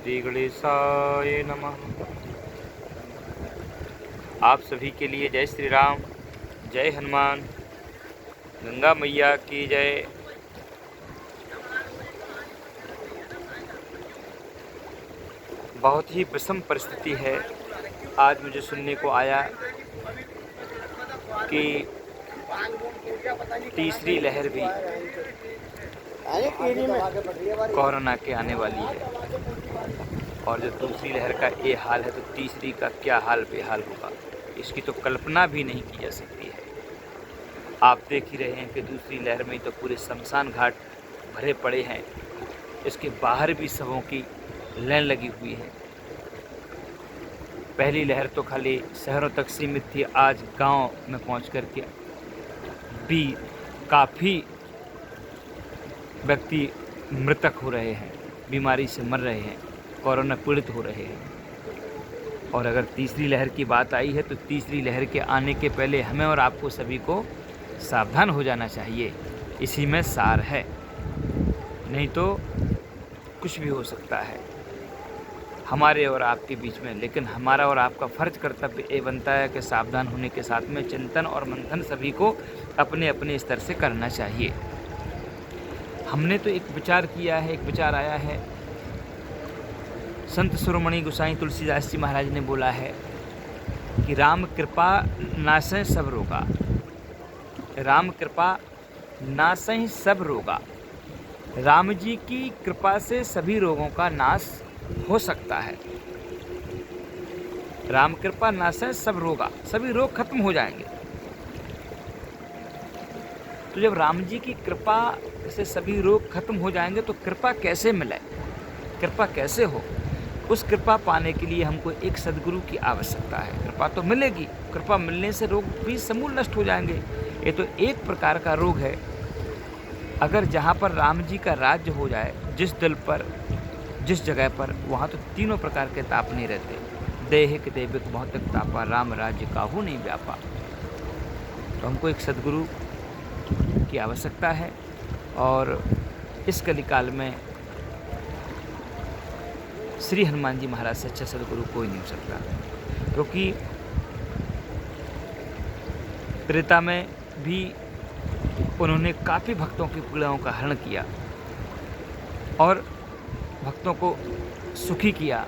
श्री गणेशाय नमः। आप सभी के लिए जय श्री राम, जय हनुमान, गंगा मैया की जय। बहुत ही विषम परिस्थिति है। आज मुझे सुनने को आया कि तीसरी लहर भी कोरोना के आने वाली है, और जो दूसरी लहर का ये हाल है तो तीसरी का क्या हाल बेहाल होगा, इसकी तो कल्पना भी नहीं की जा सकती है। आप देख ही रहे हैं कि दूसरी लहर में तो पूरे शमशान घाट भरे पड़े हैं, इसके बाहर भी शवों की लाइन लगी हुई है। पहली लहर तो खाली शहरों तक सीमित थी, आज गांव में पहुंच कर के भी काफ़ी व्यक्ति मृतक हो रहे हैं, बीमारी से मर रहे हैं, कोरोना पीड़ित हो रहे हैं। और अगर तीसरी लहर की बात आई है तो तीसरी लहर के आने के पहले हमें और आपको सभी को सावधान हो जाना चाहिए, इसी में सार है। नहीं तो कुछ भी हो सकता है हमारे और आपके बीच में। लेकिन हमारा और आपका फर्ज कर्तव्य ये बनता है कि सावधान होने के साथ में चिंतन और मंथन सभी को अपने अपने स्तर से करना चाहिए। हमने तो एक विचार किया है, एक विचार आया है, संत शिरोमणि गोसाई तुलसीदास जी महाराज ने बोला है कि राम कृपा नासै सब रोगा, राम कृपा नासै सब रोगा। राम जी की कृपा से सभी रोगों का नाश हो सकता है। राम कृपा नासै सब रोगा, सभी रोग खत्म हो जाएंगे। तो जब राम जी की कृपा से सभी रोग खत्म हो जाएंगे तो कृपा कैसे मिले, कृपा कैसे हो? उस कृपा पाने के लिए हमको एक सद्गुरु की आवश्यकता है। कृपा तो मिलेगी, कृपा मिलने से रोग भी समूल नष्ट हो जाएंगे। ये तो एक प्रकार का रोग है। अगर जहाँ पर राम जी का राज्य हो जाए, जिस दिल पर, जिस जगह पर, वहाँ तो तीनों प्रकार के ताप नहीं रहते। देहिक देविक भौतिक तापा, राम राज्य काहू नहीं व्यापा। तो हमको एक सद्गुरु की आवश्यकता है, और इस कलिकाल में श्री हनुमान जी महाराज से अच्छा सद्गुरु कोई नहीं हो सकता। क्योंकि त्रेता में भी उन्होंने काफ़ी भक्तों की पीड़ाओं का हरण किया और भक्तों को सुखी किया,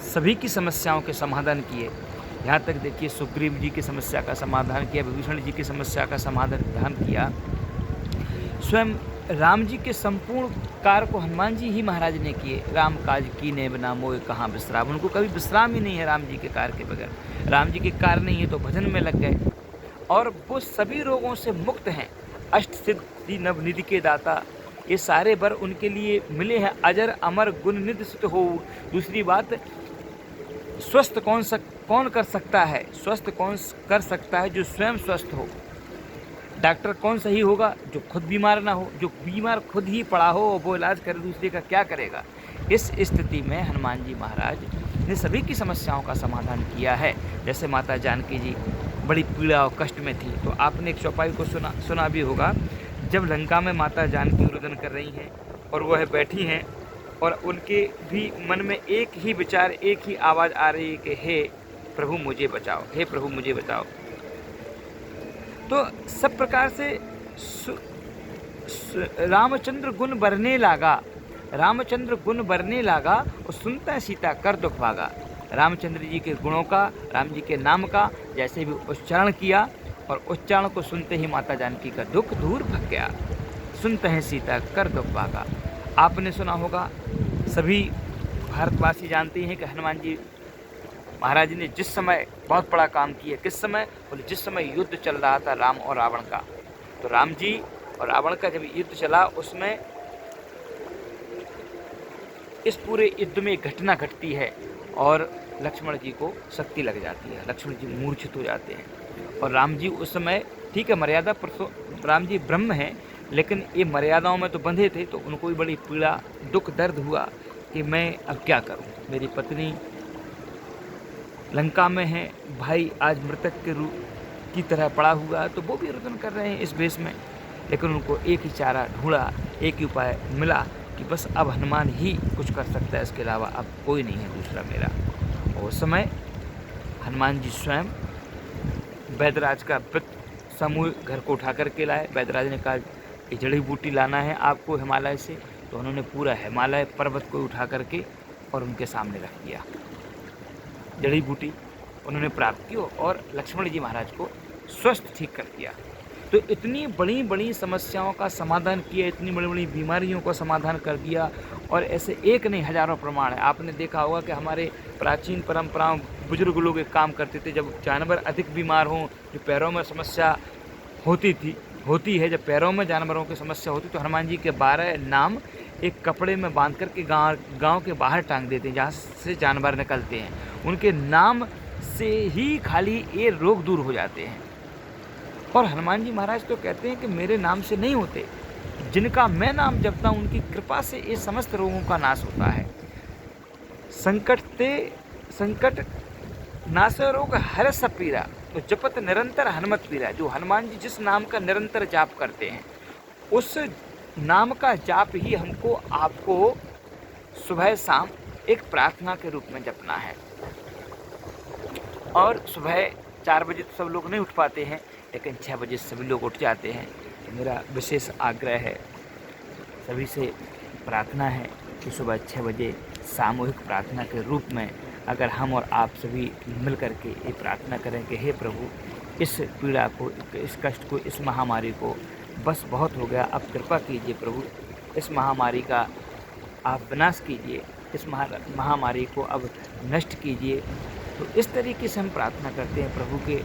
सभी की समस्याओं के समाधान किए। यहाँ तक देखिए, सुग्रीव जी की समस्या का समाधान किया, विभीषण जी की समस्या का समाधान किया। स्वयं राम जी के संपूर्ण कार्य को हनुमान जी ही महाराज ने किए। राम काज कीने बिना मोय कहाँ विश्राम। उनको कभी विश्राम ही नहीं है राम जी के कार्य के बगैर। राम जी के कार्य नहीं है तो भजन में लग गए, और वो सभी रोगों से मुक्त हैं। अष्ट सिद्धि नवनिधि के दाता, ये सारे वर उनके लिए मिले हैं। अजर अमर गुण निधि सुत हो। दूसरी बात, स्वस्थ कौन कर सकता है? स्वस्थ कौन कर सकता है? जो स्वयं स्वस्थ हो। डॉक्टर कौन सही होगा? जो खुद बीमार ना हो। जो बीमार खुद ही पड़ा हो वो इलाज करे, दूसरे का क्या करेगा? इस स्थिति में हनुमान जी महाराज ने सभी की समस्याओं का समाधान किया है। जैसे माता जानकी जी बड़ी पीड़ा और कष्ट में थी, तो आपने एक चौपाई को सुना भी होगा। जब लंका में माता जानकी रुदन कर रही हैं और वह बैठी हैं, और उनके भी मन में एक ही विचार, एक ही आवाज़ आ रही है कि हे प्रभु मुझे बचाओ, हे प्रभु मुझे बचाओ। तो सब प्रकार से रामचंद्र गुण बरने लागा, रामचंद्र गुण बरने लागा, और सुनता सीता कर दुख भागा। रामचंद्र जी के गुणों का, राम जी के नाम का जैसे भी उच्चारण किया, और उच्चारण को सुनते ही माता जानकी का दुख दूर भग गया। सुनते हैं सीता कर दुख भागा। आपने सुना होगा, सभी भारतवासी जानते हैं कि हनुमान जी महाराज ने जिस समय बहुत बड़ा काम किया, किस समय? बोले जिस समय युद्ध चल रहा था राम और रावण का। तो राम जी और रावण का जब युद्ध चला, उसमें इस पूरे युद्ध में एक घटना घटती है और लक्ष्मण जी को शक्ति लग जाती है। लक्ष्मण जी मूर्छित हो जाते हैं, और राम जी उस समय, ठीक है मर्यादा पर राम जी ब्रह्म हैं, लेकिन ये मर्यादाओं में तो बंधे थे। तो उनको भी बड़ी पीड़ा, दुख, दर्द हुआ कि मैं अब क्या करूं। मेरी पत्नी लंका में है, भाई आज मृतक के रूप की तरह पड़ा हुआ है, तो वो भी रुदन कर रहे हैं इस वेश में। लेकिन उनको एक ही चारा ढूंढा, एक ही उपाय मिला कि बस अब हनुमान ही कुछ कर सकता है, इसके अलावा अब कोई नहीं है दूसरा मेरा। और उस समय हनुमान जी स्वयं वैद्यराज का समूह घर को उठा करके लाए। वैद्यराज ने कहा ये जड़ी बूटी लाना है आपको हिमालय से, तो उन्होंने पूरा हिमालय पर्वत को उठा करके और उनके सामने रख दिया। जड़ी बूटी उन्होंने प्राप्त की और लक्ष्मण जी महाराज को स्वस्थ ठीक कर दिया। तो इतनी बड़ी बड़ी समस्याओं का समाधान किया, इतनी बड़ी बड़ी बीमारियों का समाधान कर दिया। और ऐसे एक नहीं हजारों प्रमाण है। आपने देखा होगा कि हमारे प्राचीन परंपराओं बुजुर्ग लोग एक काम करते थे, जब जानवर अधिक बीमार हों, जो पैरों में समस्या होती है, जब पैरों में जानवरों की समस्या होती तो हनुमान जी के 12 नाम एक कपड़े में बांध करके गांव के बाहर टांग देते हैं, जहाँ से जानवर निकलते हैं। उनके नाम से ही खाली ये रोग दूर हो जाते हैं। और हनुमान जी महाराज तो कहते हैं कि मेरे नाम से नहीं होते, जिनका मैं नाम जपता हूँ उनकी कृपा से ये समस्त रोगों का नाश होता है। संकट नाश रोग हर सब पीरा, तो जपत निरंतर हनुमत पीरा। जो हनुमान जी जिस नाम का निरंतर जाप करते हैं, उस नाम का जाप ही हमको आपको सुबह शाम एक प्रार्थना के रूप में जपना है। और सुबह 4 बजे तो सब लोग नहीं उठ पाते हैं, लेकिन 6 बजे सभी लोग उठ जाते हैं। तो मेरा विशेष आग्रह है, सभी से प्रार्थना है कि सुबह 6 बजे सामूहिक प्रार्थना के रूप में अगर हम और आप सभी मिल कर के ये प्रार्थना करें कि हे प्रभु, इस पीड़ा को, इस कष्ट को, इस महामारी को बस बहुत हो गया, अब कृपा कीजिए प्रभु, इस महामारी का आप विनाश कीजिए, इस महामारी को अब नष्ट कीजिए। तो इस तरीके से हम प्रार्थना करते हैं, प्रभु के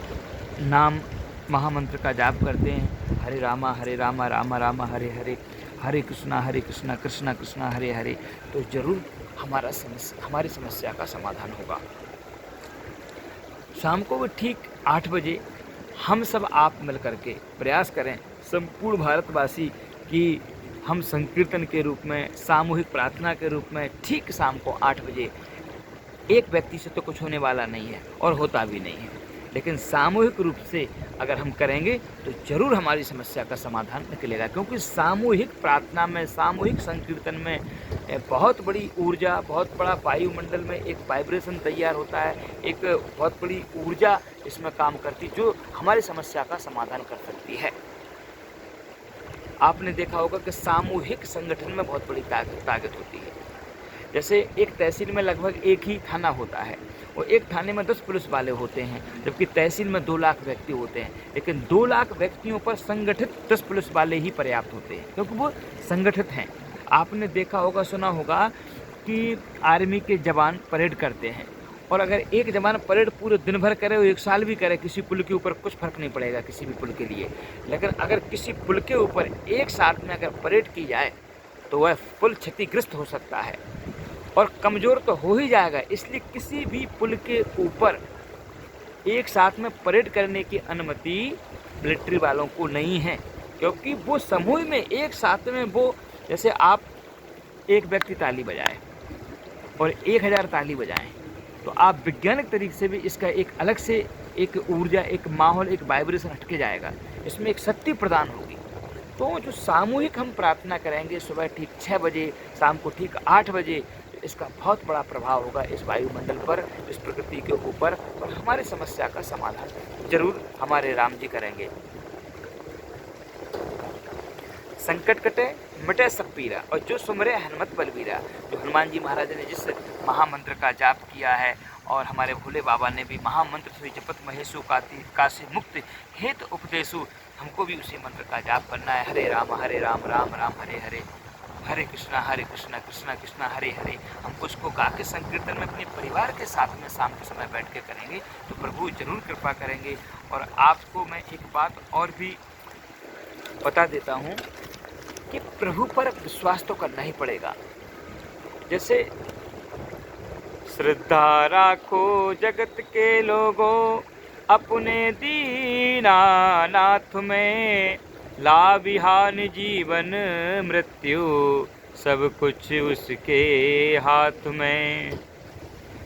नाम महामंत्र का जाप करते हैं, हरे रामा राम राम हरे हरे, हरे कृष्णा कृष्णा कृष्णा हरे हरे। तो जरूर हमारी समस्या का समाधान होगा। शाम को भी ठीक 8 बजे हम सब आप मिल करके प्रयास करें, संपूर्ण भारतवासी, कि हम संकीर्तन के रूप में, सामूहिक प्रार्थना के रूप में ठीक शाम को 8 बजे, एक व्यक्ति से तो कुछ होने वाला नहीं है और होता भी नहीं है, लेकिन सामूहिक रूप से अगर हम करेंगे तो जरूर हमारी समस्या का समाधान निकलेगा। क्योंकि सामूहिक प्रार्थना में, सामूहिक संकीर्तन में बहुत बड़ी ऊर्जा, बहुत बड़ा वायुमंडल में एक वाइब्रेशन तैयार होता है, एक बहुत बड़ी ऊर्जा इसमें काम करती, जो हमारी समस्या का समाधान कर सकती है। आपने देखा होगा कि सामूहिक संगठन में बहुत बड़ी ताकत होती है। जैसे एक तहसील में लगभग एक ही थाना होता है और एक थाने में 10 पुलिस वाले होते हैं, जबकि तहसील में 2 लाख व्यक्ति होते हैं, लेकिन 2 लाख व्यक्तियों पर संगठित 10 पुलिस वाले ही पर्याप्त होते हैं, क्योंकि वो संगठित हैं। आपने देखा होगा, सुना होगा कि आर्मी के जवान परेड करते हैं, और अगर एक जवान परेड पूरे दिन भर करे और 1 साल भी करे, किसी पुल के ऊपर कुछ फर्क नहीं पड़ेगा किसी भी पुल के लिए। लेकिन अगर किसी पुल के ऊपर एक साथ में अगर परेड की जाए तो वह पुल क्षतिग्रस्त हो सकता है और कमज़ोर तो हो ही जाएगा। इसलिए किसी भी पुल के ऊपर एक साथ में परेड करने की अनुमति मिलिट्री वालों को नहीं है, क्योंकि वो समूह में एक साथ में, वो जैसे आप एक व्यक्ति ताली बजाए और 1000 ताली बजाएं, तो आप वैज्ञानिक तरीके से भी इसका एक अलग से एक ऊर्जा, एक माहौल, एक वाइब्रेशन हटके जाएगा, इसमें एक शक्ति प्रदान होगी। तो जो सामूहिक हम प्रार्थना करेंगे सुबह ठीक 6 बजे, शाम को ठीक 8 बजे, इसका बहुत बड़ा प्रभाव होगा इस वायुमंडल पर, इस प्रकृति के ऊपर, और हमारी समस्या का समाधान जरूर हमारे राम जी करेंगे। संकट कटे मिटे सब पीरा, और जो सुमरे हनुमत बलबीरा। जो हनुमान जी महाराज ने जिस महामंत्र का जाप किया है, और हमारे भोले बाबा ने भी महामंत्र से जपत महेशु काशी मुक्त हेत उपदेशु, हमको भी उसी मंत्र का जाप करना है। हरे राम राम राम हरे हरे, हरे कृष्णा कृष्णा कृष्णा हरे हरे। हम उसको गा के संकीर्तन में अपने परिवार के साथ में शाम के समय बैठ के करेंगे तो प्रभु जरूर कृपा करेंगे। और आपको मैं एक बात और भी बता देता हूँ कि प्रभु पर विश्वास तो करना ही पड़ेगा। जैसे श्रद्धा राखो जगत के लोगों, अपने दीनानाथ में, लाभिहान जीवन मृत्यु सब कुछ उसके हाथ में।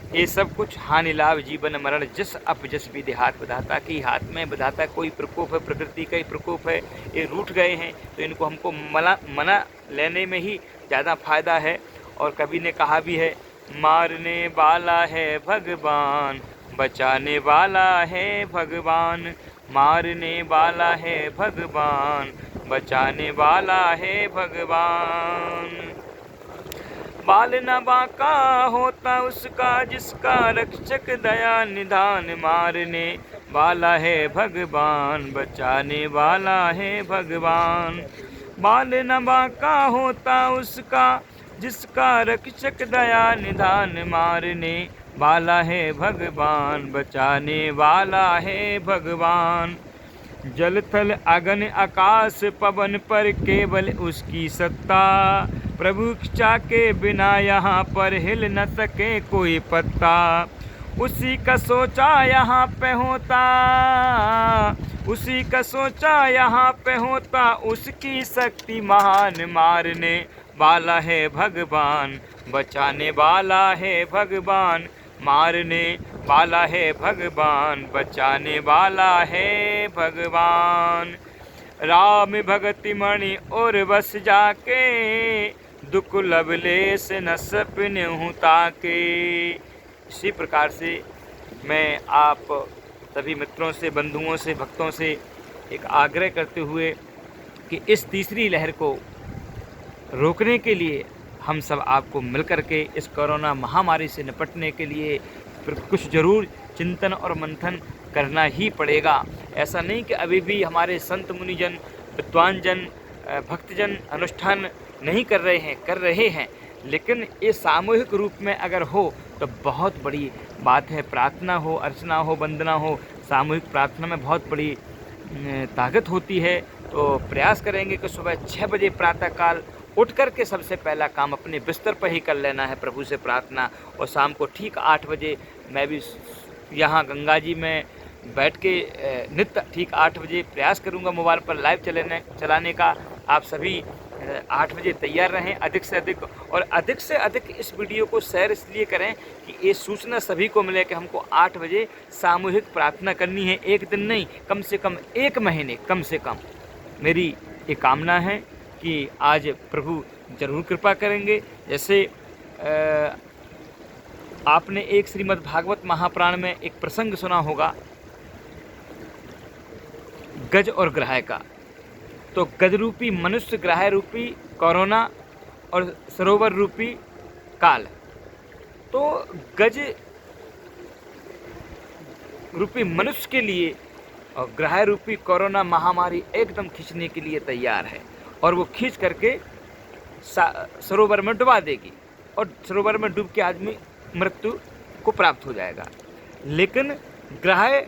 ये सब कुछ हानि लाभ जीवन मरण जस अप जस विधि हाथ बधाता की हाथ में बधाता कोई प्रकोप है, प्रकृति का ही प्रकोप है, ये रूठ गए हैं तो इनको हमको मना लेने में ही ज़्यादा फायदा है। और कवि ने कहा भी है, मारने वाला है भगवान, बचाने वाला है भगवान, मारने वाला है भगवान, बचाने वाला है भगवान। बाल न बाका होता उसका जिसका रक्षक दया निधान, मारने वाला है भगवान, बचाने वाला है भगवान। बाल न बाका होता उसका जिसका रक्षक दया निधान, मारने वाला है भगवान, बचाने वाला है भगवान। जल थल अगन आकाश पवन पर केवल उसकी सत्ता, प्रभु इच्छा के बिना यहाँ पर हिल न सके कोई पत्ता। उसी का सोचा यहाँ पे होता, उसी का सोचा यहाँ पे होता, उसकी शक्ति महान, मारने वाला है भगवान, बचाने वाला है भगवान, मारने वाला है भगवान, बचाने वाला है भगवान। राम भगति मणि और बस जाके, दुख लवलेस न सपने हूँ ताके। इसी प्रकार से मैं आप सभी मित्रों से, बंधुओं से, भक्तों से एक आग्रह करते हुए कि इस तीसरी लहर को रोकने के लिए हम सब आपको मिलकर के इस कोरोना महामारी से निपटने के लिए कुछ ज़रूर चिंतन और मंथन करना ही पड़ेगा। ऐसा नहीं कि अभी भी हमारे संत मुनिजन, विद्वानजन, भक्तजन अनुष्ठान नहीं कर रहे हैं, लेकिन ये सामूहिक रूप में अगर हो तो बहुत बड़ी बात है। प्रार्थना हो, अर्चना हो, वंदना हो, सामूहिक प्रार्थना में बहुत बड़ी ताकत होती है। तो प्रयास करेंगे कि सुबह 6 बजे प्रातःकाल उठ कर के सबसे पहला काम अपने बिस्तर पर ही कर लेना है, प्रभु से प्रार्थना। और शाम को ठीक 8 बजे मैं भी यहाँ गंगा जी में बैठ के नित्य ठीक 8 बजे प्रयास करूँगा मोबाइल पर लाइव चलाने का। आप सभी 8 बजे तैयार रहें अधिक से अधिक, और अधिक से अधिक इस वीडियो को शेयर इसलिए करें कि ये सूचना सभी को मिले कि हमको 8 बजे सामूहिक प्रार्थना करनी है। एक दिन नहीं, कम से कम 1 महीने, कम से कम। मेरी ये कामना है कि आज प्रभु जरूर कृपा करेंगे। जैसे आपने एक श्रीमद् भागवत महापुराण में एक प्रसंग सुना होगा गज और ग्राह का। तो गज रूपी मनुष्य, ग्राह रूपी कोरोना और सरोवर रूपी काल। तो गज रूपी मनुष्य के लिए और ग्राह रूपी कोरोना महामारी एकदम खींचने के लिए तैयार है, और वो खींच करके सरोवर में डुबा देगी, और सरोवर में डूब के आदमी मृत्यु को प्राप्त हो जाएगा। लेकिन ग्राह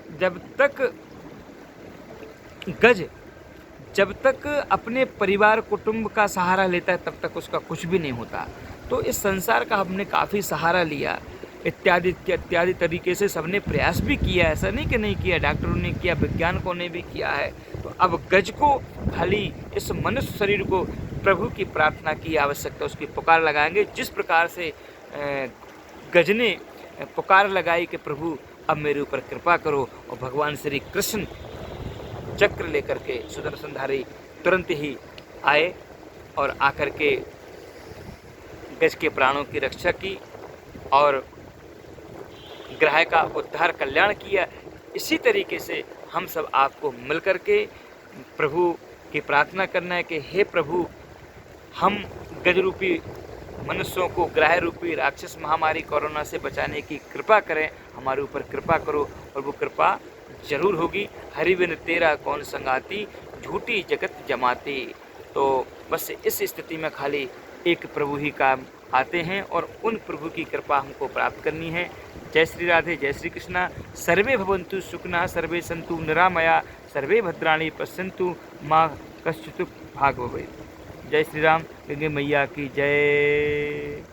जब तक अपने परिवार कुटुंब का सहारा लेता है तब तक उसका कुछ भी नहीं होता। तो इस संसार का हमने काफ़ी सहारा लिया, इत्यादि तरीके से सबने प्रयास भी किया, ऐसा नहीं कि नहीं किया, डॉक्टरों ने किया, वैज्ञानिकों ने भी किया है। तो अब गज को, खाली इस मनुष्य शरीर को प्रभु की प्रार्थना की आवश्यकता, उसकी पुकार लगाएंगे। जिस प्रकार से गज ने पुकार लगाई कि प्रभु अब मेरे ऊपर कृपा करो, और भगवान श्री कृष्ण चक्र लेकर के सुदर्शनधारी तुरंत ही आए और आकर के गज के प्राणों की रक्षा की और ग्राह का उद्धार कल्याण किया। इसी तरीके से हम सब आपको मिलकर के प्रभु की प्रार्थना करना है कि हे प्रभु, हम गज रूपी मनुष्यों को ग्राह रूपी राक्षस महामारी कोरोना से बचाने की कृपा करें, हमारे ऊपर कृपा करो। और वो कृपा जरूर होगी। हरि बिन तेरा कौन संगाती, झूठी जगत जमाती। तो बस इस स्थिति में खाली एक प्रभु ही काम आते हैं, और उन प्रभु की कृपा हमको प्राप्त करनी है। जय श्री राधे, जय श्री कृष्णा। सर्वे भवन्तु सुखिनः, सर्वे सन्तु निरामया, सर्वे भद्राणि पश्यन्तु मां कश्चित् भाग् भवेत्। जय श्री राम, गंगे मैया की जय।